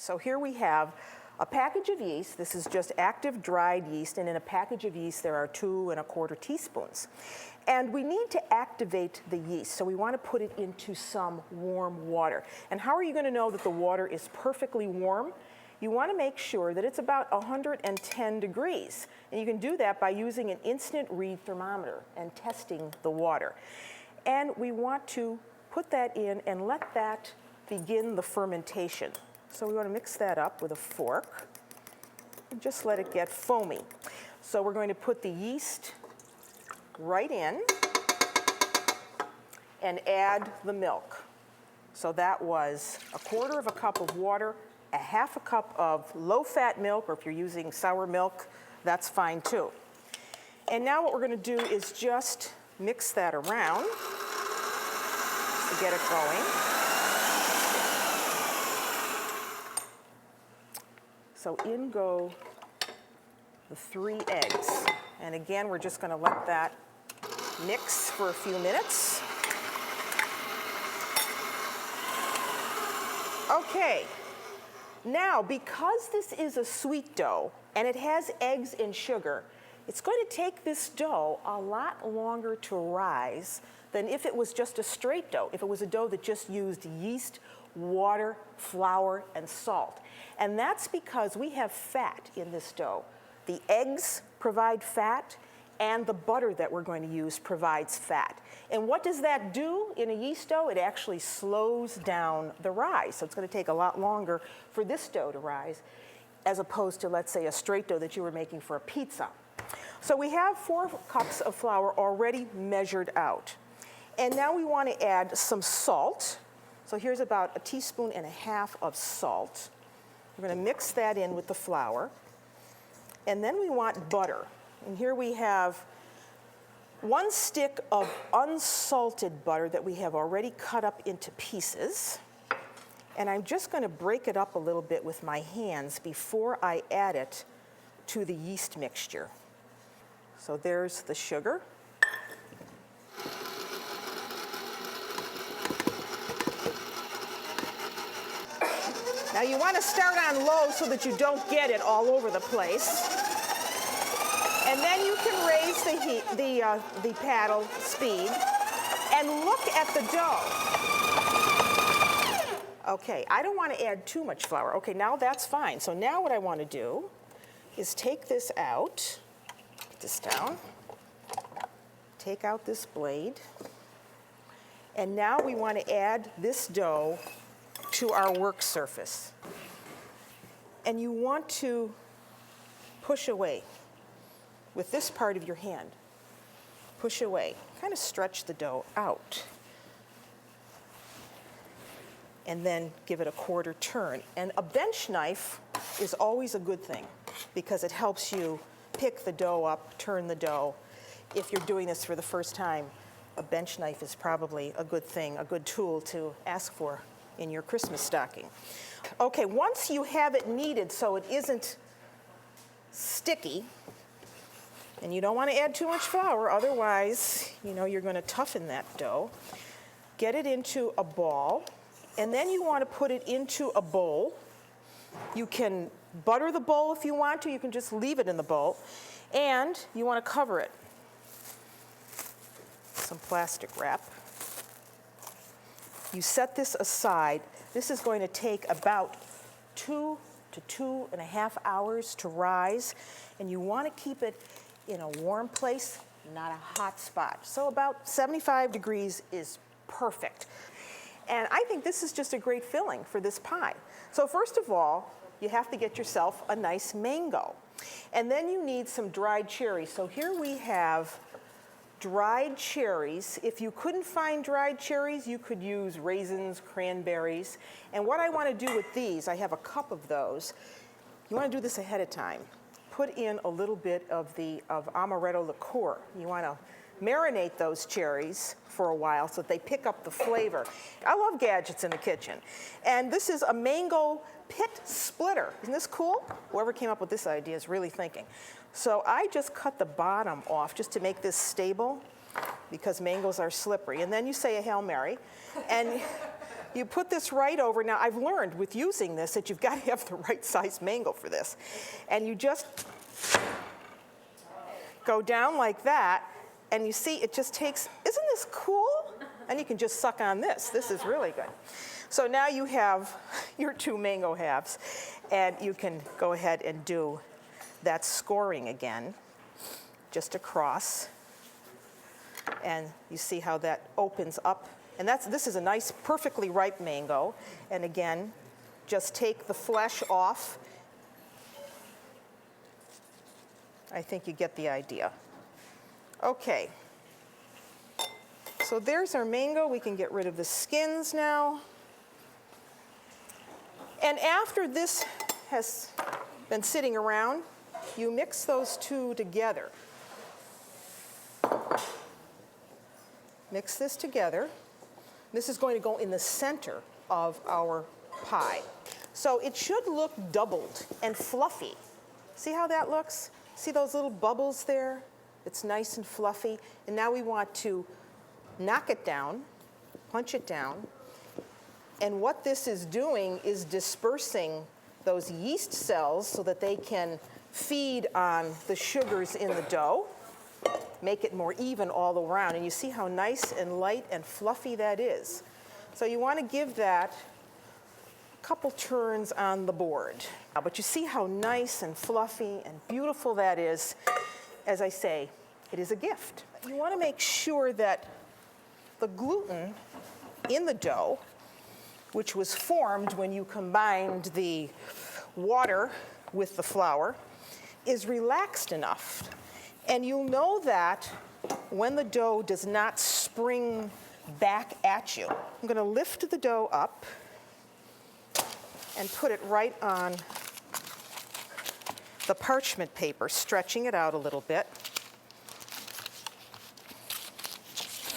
So here we have a package of yeast. This is just active dried yeast, and in a package of yeast there are 2 1/4 teaspoons. And we need to activate the yeast, so we want to put it into some warm water. And how are you going to know that the water is perfectly warm? You want to make sure that it's about 110 degrees. And you can do that by using an instant read thermometer and testing the water. And we want to put that in and let that begin the fermentation. So we want to mix that up with a fork and just let it get foamy. So we're going to put the yeast right in and add the milk. So that was 1/4 cup of water, 1/2 cup of low-fat milk, or if you're using sour milk, that's fine too. And now what we're going to do is just mix that around to get it going. So in go the 3 eggs. And again, we're just going to let that mix for a few minutes. Okay. Now, because this is a sweet dough and it has eggs and sugar, it's going to take this dough a lot longer to rise than if it was just a straight dough, if it was a dough that just used yeast, water, flour, and salt. And that's because we have fat in this dough. The eggs provide fat, and the butter that we're going to use provides fat. And what does that do in a yeast dough? It actually slows down the rise. So it's going to take a lot longer for this dough to rise, as opposed to, let's say, a straight dough that you were making for a pizza. So we have 4 cups of flour already measured out. And now we want to add some salt. So here's about 1.5 teaspoons of salt. We're going to mix that in with the flour. And then we want butter. And here we have 1 stick of unsalted butter that we have already cut up into pieces. And I'm just going to break it up a little bit with my hands before I add it to the yeast mixture. So there's the sugar. Now you want to start on low so that you don't get it all over the place. And then you can raise the heat, the paddle speed, and look at the dough. Okay, I don't want to add too much flour. Okay, now that's fine. So now what I want to do is take this out, put this down, take out this blade, and now we want to add this dough to our work surface. And you want to push away with this part of your hand. Push away. Kind of stretch the dough out. And then give it a 1/4 turn. And a bench knife is always a good thing because it helps you pick the dough up, turn the dough. If you're doing this for the first time, a bench knife is probably a good thing, a good tool to ask for in your Christmas stocking. Okay, once you have it kneaded so it isn't sticky, and you don't want to add too much flour, otherwise, you're going to toughen that dough. Get it into a ball, and then you want to put it into a bowl. You can butter the bowl if you want to. You can just leave it in the bowl. And you want to cover it. Some plastic wrap. You set this aside. This is going to take about 2 to 2.5 hours to rise, and you want to keep it in a warm place, not a hot spot. So about 75 degrees is perfect. And I think this is just a great filling for this pie. So first of all, you have to get yourself a nice mango. And then you need some dried cherries. So here we have dried cherries. If you couldn't find dried cherries, you could use raisins, cranberries. And what I want to do with these, I have a cup of those. You want to do this ahead of time. Put in a little bit of amaretto liqueur. You want to marinate those cherries for a while so that they pick up the flavor. I love gadgets in the kitchen. And this is a mango pit splitter. Isn't this cool? Whoever came up with this idea is really thinking. So I just cut the bottom off just to make this stable because mangoes are slippery. And then you say a Hail Mary. And you put this right over. Now, I've learned with using this that you've got to have the right size mango for this. And you just go down like that, and you see it just takes, isn't this cool? And you can just suck on this. This is really good. So now you have your 2 mango halves, and you can go ahead and do that scoring again, just across. And you see how that opens up. And this is a nice, perfectly ripe mango. And again, just take the flesh off. I think you get the idea. Okay. So there's our mango. We can get rid of the skins now. And after this has been sitting around, you mix those 2 together. Mix this together. This is going to go in the center of our pie. So it should look doubled and fluffy. See how that looks? See those little bubbles there? It's nice and fluffy. And now we want to knock it down, punch it down. And what this is doing is dispersing those yeast cells so that they can feed on the sugars in the dough, make it more even all around. And you see how nice and light and fluffy that is. So you want to give that a couple turns on the board. But you see how nice and fluffy and beautiful that is. As I say, it is a gift. You want to make sure that the gluten in the dough, which was formed when you combined the water with the flour, is relaxed enough. And you'll know that when the dough does not spring back at you. I'm going to lift the dough up and put it right on the parchment paper, stretching it out a little bit.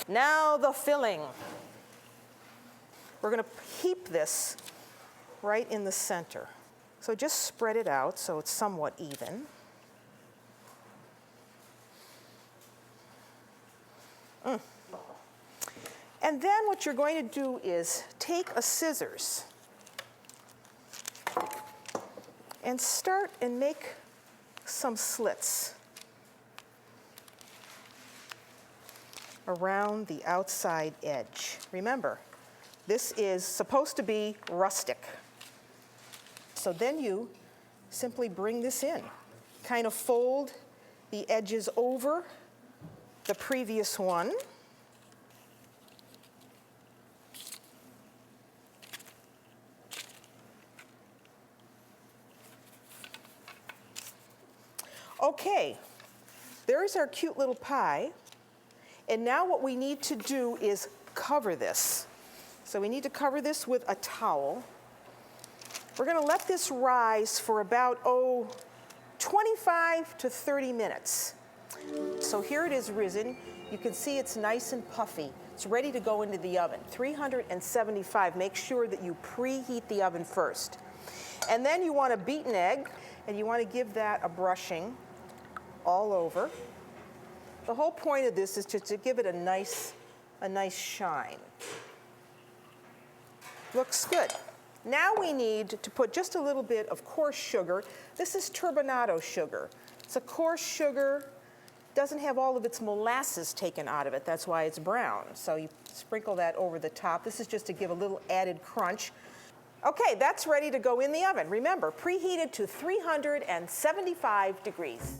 Now the filling. We're going to heap this right in the center. So just spread it out so it's somewhat even. And then what you're going to do is take a scissors and start and make some slits around the outside edge. Remember, this is supposed to be rustic. So then you simply bring this in. Kind of fold the edges over the previous one. Okay, there's our cute little pie. And now what we need to do is cover this. So we need to cover this with a towel. We're going to let this rise for about, 25 to 30 minutes. So here it is risen. You can see it's nice and puffy. It's ready to go into the oven. 375. Make sure that you preheat the oven first. And then you want a beaten egg, and you want to give that a brushing all over. The whole point of this is just to give it a nice shine. Looks good. Now we need to put just a little bit of coarse sugar. This is turbinado sugar. It's a coarse sugar, doesn't have all of its molasses taken out of it. That's why it's brown. So you sprinkle that over the top. This is just to give a little added crunch. Okay, that's ready to go in the oven. Remember, preheated to 375 degrees.